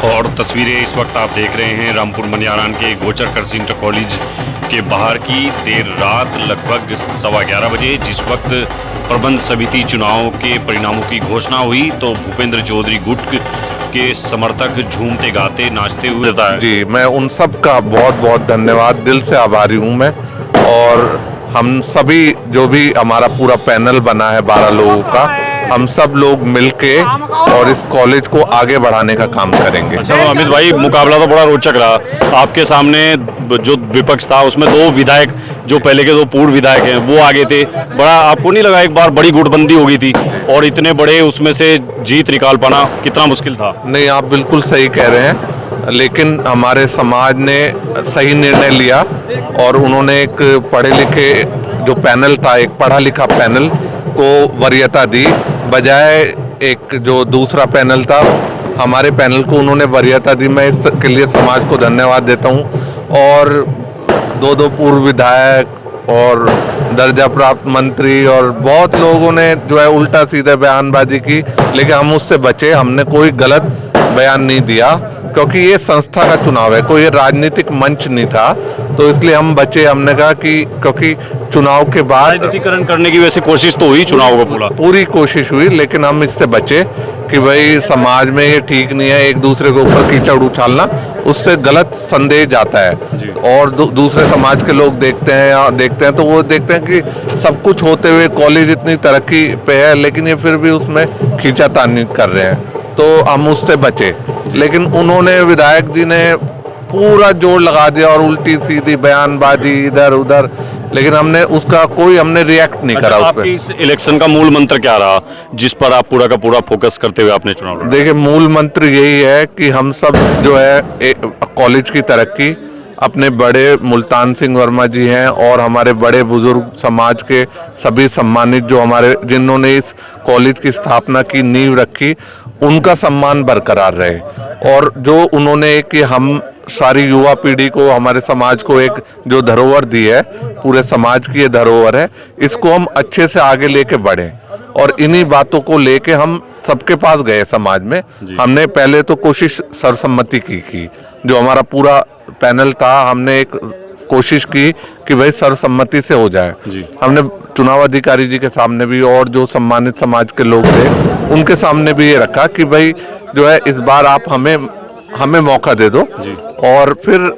और तस्वीरें इस वक्त आप देख रहे हैं रामपुर मनियारान के गोचर कृषि इंटर कॉलेज के बाहर की। देर रात लगभग 11:15 बजे जिस वक्त प्रबंध समिति चुनाव के परिणामों की घोषणा हुई तो भूपेंद्र चौधरी गुट के समर्थक झूमते गाते नाचते हुए जी, मैं उन सब का बहुत बहुत धन्यवाद, दिल से आभारी हूँ मैं। और हम सभी जो भी हमारा पूरा पैनल बना है 12 लोगों का, हम सब लोग मिलके और इस कॉलेज को आगे बढ़ाने का काम करेंगे। अच्छा अमित भाई, मुकाबला तो बड़ा रोचक रहा। आपके सामने जो विपक्ष था उसमें 2 विधायक, जो पहले के 2 पूर्व विधायक हैं, वो आगे थे। बड़ा आपको नहीं लगा एक बार बड़ी गुटबंदी हो गई थी और इतने बड़े उसमें से जीत निकाल पाना कितना मुश्किल था? नहीं, आप बिल्कुल सही कह रहे हैं, लेकिन हमारे समाज ने सही निर्णय लिया और उन्होंने एक पढ़े लिखे जो पैनल था, एक पढ़ा लिखा पैनल को वरीयता दी, बजाय एक जो दूसरा पैनल था हमारे पैनल को उन्होंने वरीयता दी। मैं इसके लिए समाज को धन्यवाद देता हूँ। और 2 पूर्व विधायक और दर्जा प्राप्त मंत्री और बहुत लोगों ने जो है उल्टा सीधे बयानबाजी की, लेकिन हम उससे बचे। हमने कोई गलत बयान नहीं दिया क्योंकि ये संस्था का चुनाव है, कोई राजनीतिक मंच नहीं था, तो इसलिए हम बचे। हमने कहा कि क्योंकि चुनाव के बाद राजनीतिकरण करने की वैसे कोशिश तो हुई, चुनाव को पूरी कोशिश हुई, लेकिन हम इससे बचे कि भाई समाज में ये ठीक नहीं है, एक दूसरे के ऊपर कीचड़ उछालना, उससे गलत संदेश जाता है। और दूसरे समाज के लोग देखते हैं तो वो देखते हैं कि सब कुछ होते हुए कॉलेज इतनी तरक्की पे है, लेकिन ये फिर भी उसमें खींचातानी कर रहे हैं, तो हम उससे बचे। लेकिन उन्होंने, विधायक जी ने पूरा जोर लगा दिया और उल्टी सीधी बयानबाजी इधर उधर, लेकिन हमने रिएक्ट नहीं करा। आपके इस इलेक्शन का मूल मंत्र क्या रहा जिस पर आप पूरा का पूरा फोकस करते हुए आपने चुनाव लड़ा? देखिए, मूल मंत्र यही है कि हम सब जो है कॉलेज की तरक्की, अपने बड़े मुल्तान सिंह वर्मा जी हैं और हमारे बड़े बुजुर्ग समाज के सभी सम्मानित जो जिन्होंने इस कॉलेज की स्थापना की, नींव रखी, उनका सम्मान बरकरार रहे। और जो उन्होंने कि हम सारी युवा पीढ़ी को, हमारे समाज को एक जो धरोहर दी है, पूरे समाज की ये धरोहर है, इसको हम अच्छे से आगे लेके बढ़े। और इन्हीं बातों को लेके हम सबके पास गए समाज में। हमने पहले तो कोशिश सर्वसम्मति की, जो हमारा पूरा पैनल था, हमने एक कोशिश की कि भाई सर्वसम्मति से हो जाए। हमने चुनाव अधिकारी जी के सामने भी और जो सम्मानित समाज के लोग थे उनके सामने भी ये रखा कि भाई जो है इस बार आप हमें मौका दे दो और फिर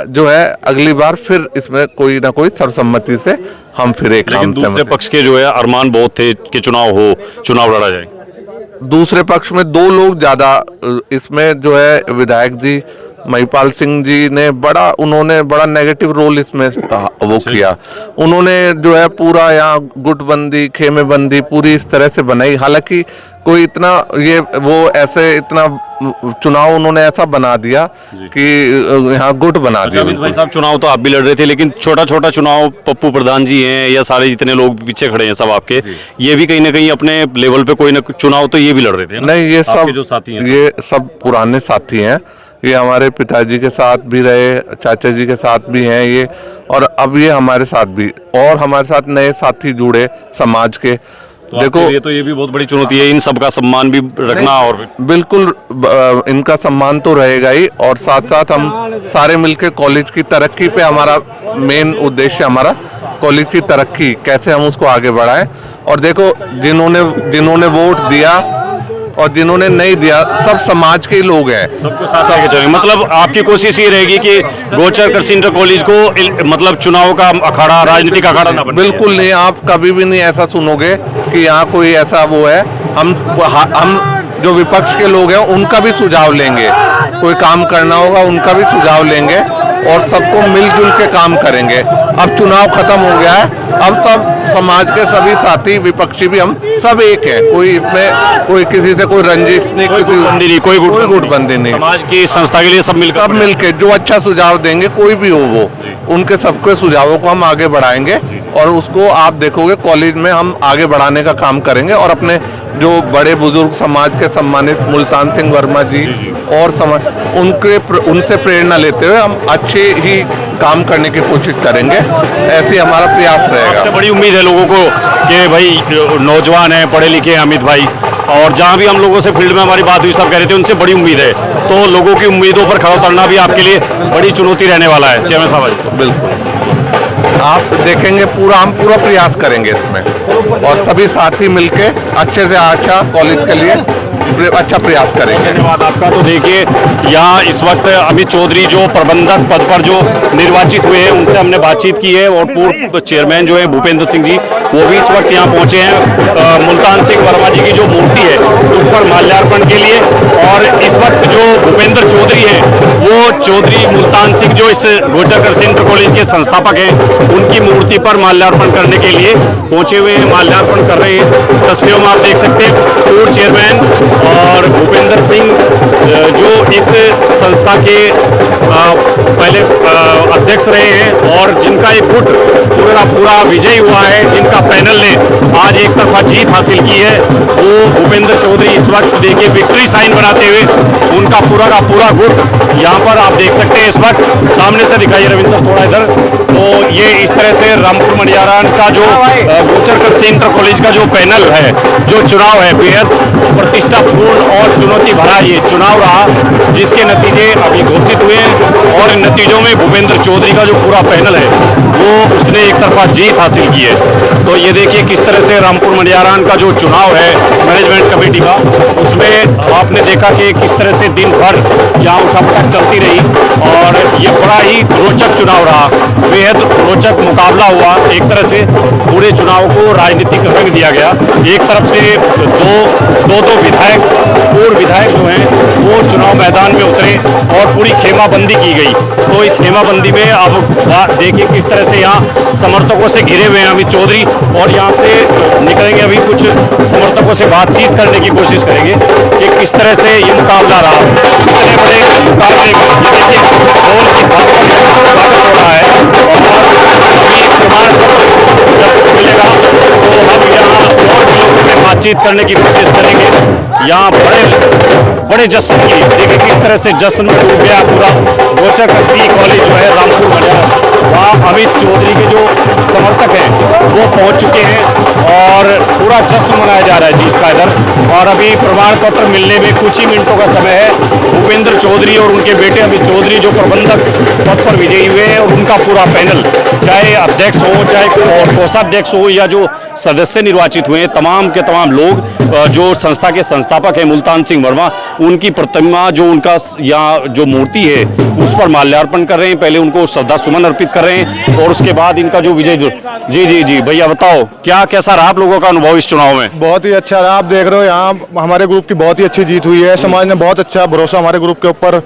जो है अगली बार फिर इसमें कोई ना कोई सर्वसम्मति से हम फिर एक। लेकिन दूसरे पक्ष के जो है अरमान बहुत थे कि चुनाव लड़ा जाए। दूसरे पक्ष में 2 लोग ज्यादा, इसमें जो है विधायक जी महिपाल सिंह जी ने उन्होंने बड़ा नेगेटिव रोल इसमें वो किया। उन्होंने जो है पूरा यहाँ गुटबंदी, खेमेबंदी पूरी इस तरह से बनाई, हालांकि कोई इतना इतना चुनाव उन्होंने ऐसा बना दिया कि यहाँ गुट बना दिया। भाई साहब, चुनाव तो आप भी लड़ रहे थे, लेकिन छोटा छोटा चुनाव पप्पू प्रधान जी हैं या सारे जितने लोग पीछे खड़े हैं सब आपके, ये भी कहीं ना कहीं अपने लेवल पे कोई ना चुनाव तो ये भी लड़ रहे थे ना? नहीं, ये सब जो साथी हैं, ये सब पुराने साथी हैं। ये हमारे पिताजी के साथ भी रहे, चाचा जी के साथ भी हैं ये, और अब ये हमारे साथ भी, और हमारे साथ नए साथी जुड़े समाज के। तो देखो, ये भी बहुत बड़ी चुनौती है, इन सबका सम्मान भी रखना। और बिल्कुल इनका सम्मान तो रहेगा ही, और साथ साथ हम सारे मिलकर कॉलेज की तरक्की पे, हमारा मेन उद्देश्य हमारा कॉलेज की तरक्की, कैसे हम उसको आगे बढ़ाएं। और देखो, जिन्होंने वोट दिया और जिन्होंने नहीं दिया, सब समाज के लोग हैं, सबको साथ लेके चलेंगे। मतलब आपकी कोशिश ये रहेगी कि गोचर कृषि इंटर कॉलेज को मतलब चुनाव का अखाड़ा, राजनीतिक अखाड़ा ना बने? बिल्कुल नहीं, आप कभी भी नहीं ऐसा सुनोगे कि यहाँ कोई ऐसा वो है। हम जो विपक्ष के लोग हैं उनका भी सुझाव लेंगे, कोई काम करना होगा उनका भी सुझाव लेंगे और सबको मिलजुल के काम करेंगे। अब चुनाव खत्म हो गया है, अब सब समाज के सभी साथी, विपक्षी भी, हम सब एक हैं। कोई इसमें कोई किसी से कोई रंजिश नहीं, कोई गुटबंदी नहीं। समाज की संस्था के लिए सब मिलकर जो अच्छा सुझाव देंगे, कोई भी हो वो, उनके सबके सुझावों को हम आगे बढ़ाएंगे और उसको आप देखोगे कॉलेज में हम आगे बढ़ाने का काम करेंगे और अपने जो बड़े बुजुर्ग समाज के सम्मानित मुल्तान सिंह वर्मा जी और उनसे प्रेरणा लेते हुए हम अच्छे ही काम करने की कोशिश करेंगे। ऐसे हमारा प्रयास रहेगा। सबसे बड़ी उम्मीद है लोगों को कि भाई नौजवान हैं, पढ़े लिखे हैं अमित भाई, और जहाँ भी हम लोगों से फील्ड में हमारी बात हुई सब कह रहे थे उनसे बड़ी उम्मीद है, तो लोगों की उम्मीदों पर खड़ा उतरना भी आपके लिए बड़ी चुनौती रहने वाला है चेयरमैन साहब। बिल्कुल, आप देखेंगे हम पूरा प्रयास करेंगे इसमें और सभी साथी मिलके अच्छे से अच्छा कॉलेज के लिए अच्छा प्रयास करेंगे। धन्यवाद आपका। तो देखिए यहाँ इस वक्त अमित चौधरी जो प्रबंधक पद पर जो निर्वाचित हुए हैं उनसे हमने बातचीत की है, और पूर्व चेयरमैन जो है भूपेंद्र सिंह जी वो भी इस वक्त यहाँ पहुंचे हैं मुल्तान सिंह वर्मा जी की जो मूर्ति है उस पर माल्यार्पण के लिए। और इस वक्त जो भूपेंद्र चौधरी है वो चौधरी मुल्तान सिंह जो इस गोचर कृषि इंटर कॉलेज के संस्थापक हैं उनकी मूर्ति पर माल्यार्पण करने के लिए पहुंचे हुए हैं, माल्यार्पण कर रहे हैं। तस्वीरों में आप देख सकते हैं पूर्व चेयरमैन और भूपेंद्र सिंह जो इस संस्था के पहले अध्यक्ष रहे हैं और जिनका एक गुट पूरा विजयी हुआ है, जिनका पैनल ने आज एक तरफा जीत हासिल की है, वो भूपेंद्र चौधरी इस वक्त देखिए विक्ट्री साइन बनाते हुए उनका पूरा का पूरा गुट यहाँ पर आप देख सकते हैं। इस वक्त सामने से दिखाइए रविंद्र थोड़ा इधर, तो ये इस तरह से रामपुर मनियारान का जो गोचर कृषि इंटर कॉलेज का जो पैनल है, जो चुनाव है बेहद प्रतिष्ठापूर्ण और चुनौती भरा ये चुनाव रहा, जिसके नतीजे अभी घोषित हुए हैं और इन नतीजों में भूपेंद्र चौधरी का जो पूरा पैनल है वो उसने एक तरफा जीत हासिल की है। तो ये देखिए किस तरह से रामपुर मनियारान का जो चुनाव है मैनेजमेंट कमेटी का, उसमें आपने देखा कि किस तरह से दिन भर यहाँ उठापटक चलती रही और ये बड़ा ही रोचक चुनाव रहा, बेहद रोचक मुकाबला हुआ। एक तरह से पूरे चुनाव को राजनीतिक रंग दिया गया। एक तरफ से दो विधायक पूर्व विधायक जो हैं वो चुनाव मैदान में उतरे और पूरी खेमाबंदी की गई। तो इस खेमाबंदी में अब देखिए किस तरह से यहाँ समर्थकों से घिरे हुए हैं अमित चौधरी, और यहाँ से निकलेंगे अभी कुछ समर्थकों से बातचीत करने की कोशिश करेंगे कि किस तरह से ये मुकाबला रहा। इतने बड़े मुकाबले में ये देखिए ढोल की स्वागत हो रहा है और अभी प्रमाण जब मिलेगा तो हम यहाँ और भी लोगों से बातचीत करने की कोशिश करेंगे। यहाँ बड़े जश्न की देखिए किस तरह से जश्न डूब गया पूरा गोचर कृषि कॉलेज जो है रामपुर मनियारान, वहाँ अमित चौधरी के जो समर्थक हैं वो पहुँच चुके हैं और पूरा जश्न मनाया जा रहा है जीत का इधर। और अभी प्रमाण पत्र मिलने में कुछ ही मिनटों का समय है। भूपेंद्र चौधरी और उनके बेटे अमित चौधरी जो प्रबंधक पद पर विजयी हुए हैं और उनका पूरा पैनल, चाहे अध्यक्ष हो चाहे कोषाध्यक्ष हो या जो सदस्य निर्वाचित हुए हैं, तमाम के तमाम लोग जो संस्था के संस्थापक हैं मुल्तान सिंह वर्मा, उनकी प्रतिमा जो उनका यहाँ जो मूर्ति है उस पर माल्यार्पण कर रहे हैं। पहले उनको श्रद्धा सुमन अर्पित कर रहे हैं और उसके बाद इनका जो विजय जी भैया बताओ क्या कैसा रहा आप लोगों का अनुभव इस चुनाव में? बहुत ही अच्छा रहा। आप देख रहे हो यहाँ हमारे ग्रुप की बहुत ही अच्छी जीत हुई है। समाज ने बहुत अच्छा भरोसा हमारे ग्रुप के ऊपर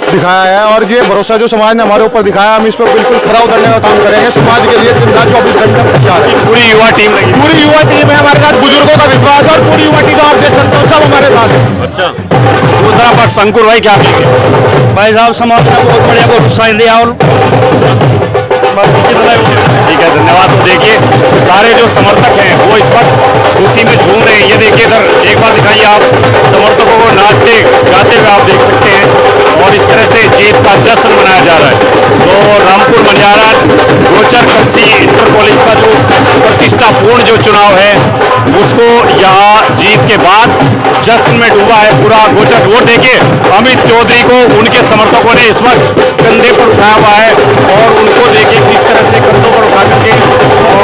दिखाया है और ये भरोसा जो समाज ने हमारे ऊपर दिखाया, हम इस पर बिल्कुल खरा उतरने का काम करेंगे। समाज के लिए दिन रात 24 घंटे तैयार है। पूरी युवा टीम लगी, पूरी युवा टीम है हमारे साथ, बुजुर्गों का विश्वास और पूरी युवा टीम आप देख सकते हो सब हमारे साथ है। अच्छा, दूसरा पक्ष अंकुर भाई क्या कहेंगे? भाई साहब समाज ने बहुत बढ़िया को उत्साह दिया और बस ठीक है, धन्यवाद। तो देखिए सारे जो समर्थक हैं वो इस वक्त खुशी में झूम रहे हैं। ये देखिए इधर एक बार दिखाइए आप समर्थकों को नाचते गाते हुए आप देख सकते हैं और इस तरह से जीत का जश्न मनाया जा रहा है। तो रामपुर मनियारान गोचर कृषि इंटर कॉलेज का जो प्रतिष्ठापूर्ण जो चुनाव है उसको यहाँ जीत के बाद जश्न में डूबा है पूरा गोचर। वो देखिए अमित चौधरी को उनके समर्थकों ने इस वक्त कंधे पर उठाया हुआ है और उनको देखिए किस तरह से कंधों पर उठा करके,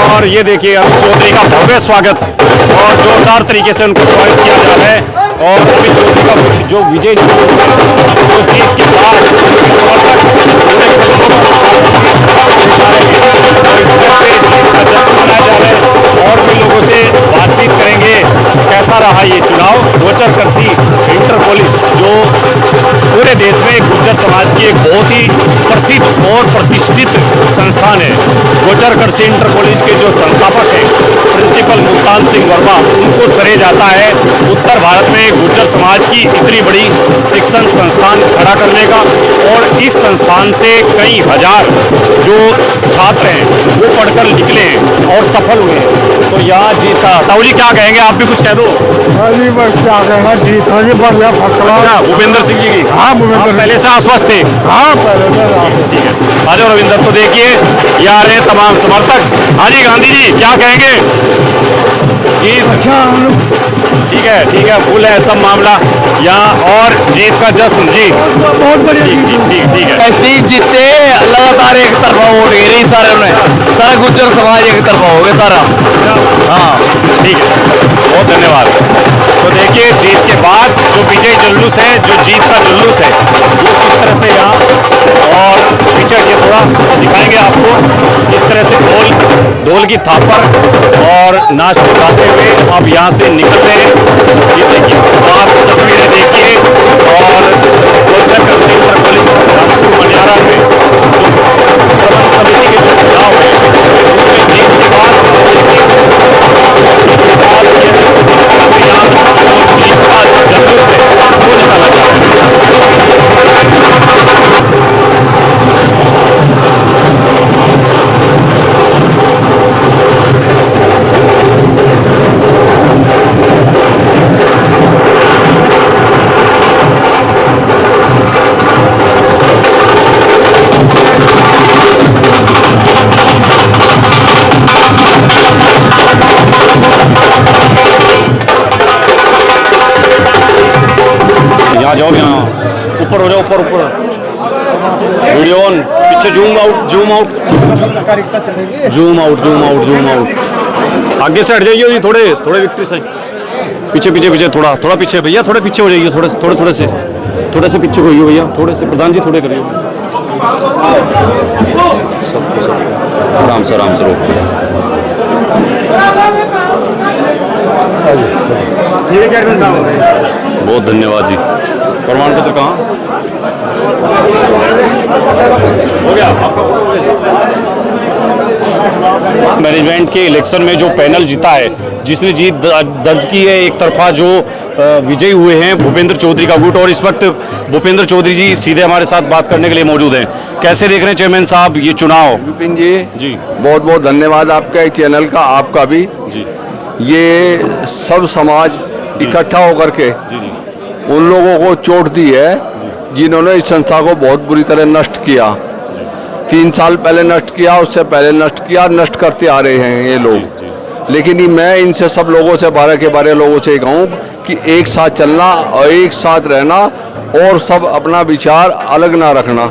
और ये देखिए अमित चौधरी का भव्य स्वागत और जोरदार तरीके से उनको स्वागत किया जा रहा है। और अमित चौधरी का जो विजय जो जीत के बाद समर्थक पूरे कंधों पर इस तरह से जीत का जश्न मनाया जा रहा है। और भी लोगों से बातचीत करेंगे कैसा रहा ये चुनाव। गोचर कृषि इंटर कॉलेज जो पूरे देश में गुर्जर समाज की एक बहुत ही प्रसिद्ध और प्रतिष्ठित संस्थान है। गोचर कृषि इंटर कॉलेज के जो संस्थापक हैं प्रिंसिपल मुल्तान सिंह वर्मा, उनको सरे जाता है उत्तर भारत में गुर्जर समाज की इतनी बड़ी शिक्षण संस्थान खड़ा करने का। और इस संस्थान से कई हजार जो छात्र हैं वो पढ़कर निकले हैं और सफल हुए हैं। तो यहाँ जीता ताऊली क्या कहेंगे, आप भी कुछ कह दो। जी बस क्या कहना, जीत हो जी, बढ़िया फर्स्ट क्लास। भूपेंद्र सिंह जी की हाँ, भूपेंद्र आप पहले से आश्वस्त थे। हाँ पहले ठीक है, आ जाओ रविंदर। तो देखिए ये आ रहे हैं तमाम समर्थक। हाँ जी गांधी जी क्या कहेंगे जी? अच्छा ठीक है, फुल है सब मामला यहाँ और जीत का जश्न जी। बहुत बढ़िया ठीक है। ऐसे ही जीते लगातार एक तरफा वोट गिरी सारे उन्हें, सारा गुर्जर समाज एक तरफा हो गया सारा। हाँ ठीक है, बहुत धन्यवाद। तो देखिए जीत के बाद जो विजय जुलूस है, जो जीत का जुलूस है, वो किस तरह से यहाँ और पीछे ये थोड़ा दिखाएंगे आपको। इस तरह से ढोल की थापर और नाचते गाते हुए अब यहाँ से निकल रहे हैं। ये देखिए, तो आप तस्वीरें देखिए। और गोचर कृषि इंटर कॉलेज रामपुर मनियारा में जो प्रबंध समिति के जो चुनाव है उसमें जीत के बाद जीत का जुलूस है वो निकाला जा रहा है। यहाँ जाओ, यहाँ ऊपर हो जाओ, ऊपर वीडियो ऑन, पीछे जूम आउट। आगे से हट जाइए, थोड़े विक्ट्री साइड पीछे थोड़ा पीछे भैया, थोड़े पीछे हो जाइए, थोड़े से पीछे होइए भैया, थोड़े से प्रधान जी थोड़े करिए। आराम से रोक। बहुत धन्यवाद जी। प्रमाण पत्र कहाँ हो गया आपका? मैनेजमेंट के इलेक्शन में जो पैनल जीता है, जिसने जीत दर्ज की है, एक तरफा जो विजयी हुए हैं भूपेंद्र चौधरी का गुट। और इस वक्त भूपेंद्र चौधरी जी सीधे हमारे साथ बात करने के लिए मौजूद हैं। कैसे देख रहे हैं चेयरमैन साहब ये चुनाव? विपिन जी जी बहुत बहुत धन्यवाद आपका चैनल का, आपका भी। जी ये सब समाज इकट्ठा होकर के जी उन लोगों को चोट दी है जिन्होंने इस संस्था को बहुत बुरी तरह नष्ट किया। 3 साल पहले नष्ट किया, उससे पहले नष्ट किया, नष्ट करते आ रहे हैं ये लोग। लेकिन मैं इनसे सब लोगों से 12 के 12 लोगों से कहूँ कि एक साथ चलना और एक साथ रहना और सब अपना विचार अलग ना रखना,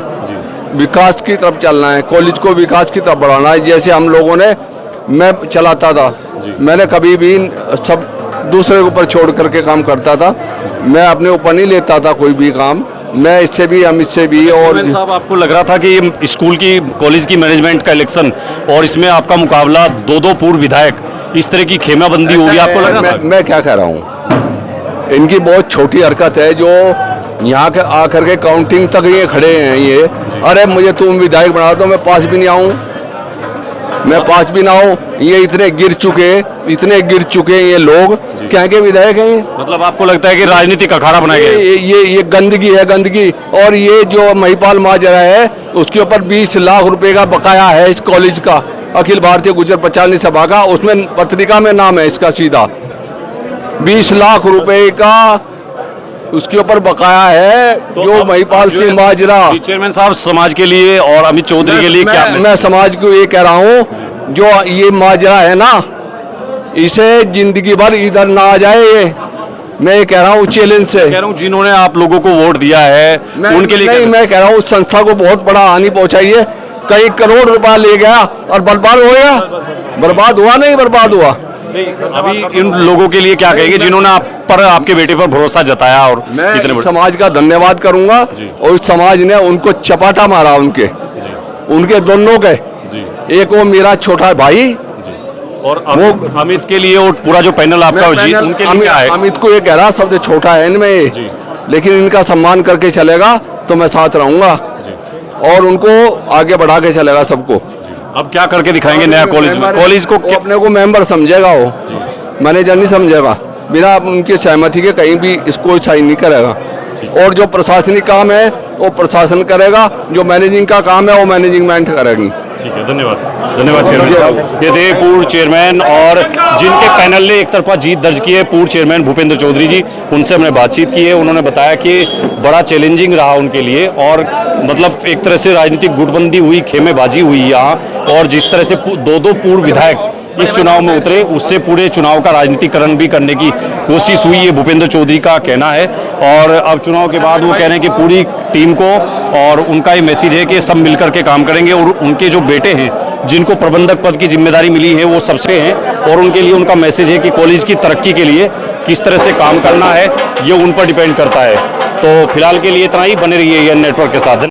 विकास की तरफ चलना है, कॉलेज को विकास की तरफ बढ़ाना है। जैसे हम लोगों ने, मैं चलाता था, मैंने कभी भी सब दूसरे के ऊपर छोड़ करके काम करता था, मैं अपने ऊपर नहीं लेता था कोई भी काम। मैं इससे भी, हम इससे भी। और साहब आपको लग रहा था कि स्कूल की कॉलेज की मैनेजमेंट का इलेक्शन और इसमें आपका मुकाबला दो पूर्व विधायक, इस तरह की खेमाबंदी होगी, आपको लग रहा था? मैं क्या कह रहा हूँ, इनकी बहुत छोटी हरकत है जो यहाँ के आकर के काउंटिंग तक ये खड़े हैं। ये अरे मुझे तुम विधायक बना दो, मैं पास भी नहीं आऊँ, मैं पास भी ना हूँ। ये इतने गिर चुके ये लोग, क्या के विधायक हैं ये? मतलब आपको लगता है कि राजनीतिक अखाड़ा बनाया गया? ये गंदगी है, गंदगी। और ये जो महिपाल माजरा है उसके ऊपर 20 लाख रुपए का बकाया है इस कॉलेज का, अखिल भारतीय गुर्जर प्रचारणी सभा का, उसमें पत्रिका में नाम है इसका सीधा 20 लाख रुपए का उसके ऊपर बकाया है। तो जो महिपाल सिंह माजरा, चेयरमैन साहब समाज के लिए और अमित चौधरी के लिए क्या मैं समाज को ये कह रहा हूँ, जो ये माजरा है ना, इसे जिंदगी भर इधर ना आ जाए। ये मैं ये कह रहा हूँ चैलेंज से, कह रहा हूँ जिन्होंने आप लोगों को वोट दिया है उनके लिए नहीं, मैं कह रहा हूँ उस संस्था को बहुत बड़ा हानि पहुंचाई है। कई करोड़ रुपया ले गया और बर्बाद हो गया। बर्बाद हुआ नहीं, बर्बाद हुआ। अभी इन लोगों के लिए क्या कहेंगे जिन्होंने आप पर, आपके बेटे पर भरोसा जताया? और मैं समाज का धन्यवाद करूंगा। और समाज ने उनको चपाटा मारा, उनके दोनों के। एक वो मेरा छोटा भाई, और अमित के लिए और पूरा जो पैनल आपका जीत, उनके लिए क्या है? अमित को ये कह रहा सबसे छोटा है इनमें, लेकिन इनका सम्मान करके चलेगा तो मैं साथ रहूँगा और उनको आगे बढ़ा के चलेगा सबको। अब क्या करके दिखाएंगे नया कॉलेज में? कॉलेज को वो अपने को मेंबर समझेगा, वो मैनेजर नहीं समझेगा। बिना उनकी सहमति के कहीं भी इसको साइन नहीं करेगा। और जो प्रशासनिक काम है वो प्रशासन करेगा, जो मैनेजिंग का काम है वो मैनेजमेंट करेगी। ठीक है, धन्यवाद चेयरमैन साहब। ये थे पूर्व चेयरमैन और जिनके पैनल ने एक तरफा जीत दर्ज की है, पूर्व चेयरमैन भूपेंद्र चौधरी जी। उनसे हमने बातचीत की है, उन्होंने बताया कि बड़ा चैलेंजिंग रहा उनके लिए और मतलब एक तरह से राजनीतिक गुटबंदी हुई, खेमेबाजी हुई यहाँ, और जिस तरह से दो पूर्व विधायक इस चुनाव में उतरे उससे पूरे चुनाव का राजनीतिकरण भी करने की कोशिश हुई, ये भूपेंद्र चौधरी का कहना है। और अब चुनाव के बाद वो कह रहे हैं कि पूरी टीम को और उनका ये मैसेज है कि सब मिलकर के काम करेंगे और उनके जो बेटे हैं जिनको प्रबंधक पद की जिम्मेदारी मिली है वो सबसे हैं और उनके लिए उनका मैसेज है कि कॉलेज की तरक्की के लिए किस तरह से काम करना है ये उन पर डिपेंड करता है। तो फिलहाल के लिए इतना ही, बने रहिए ये नेटवर्क के साथ।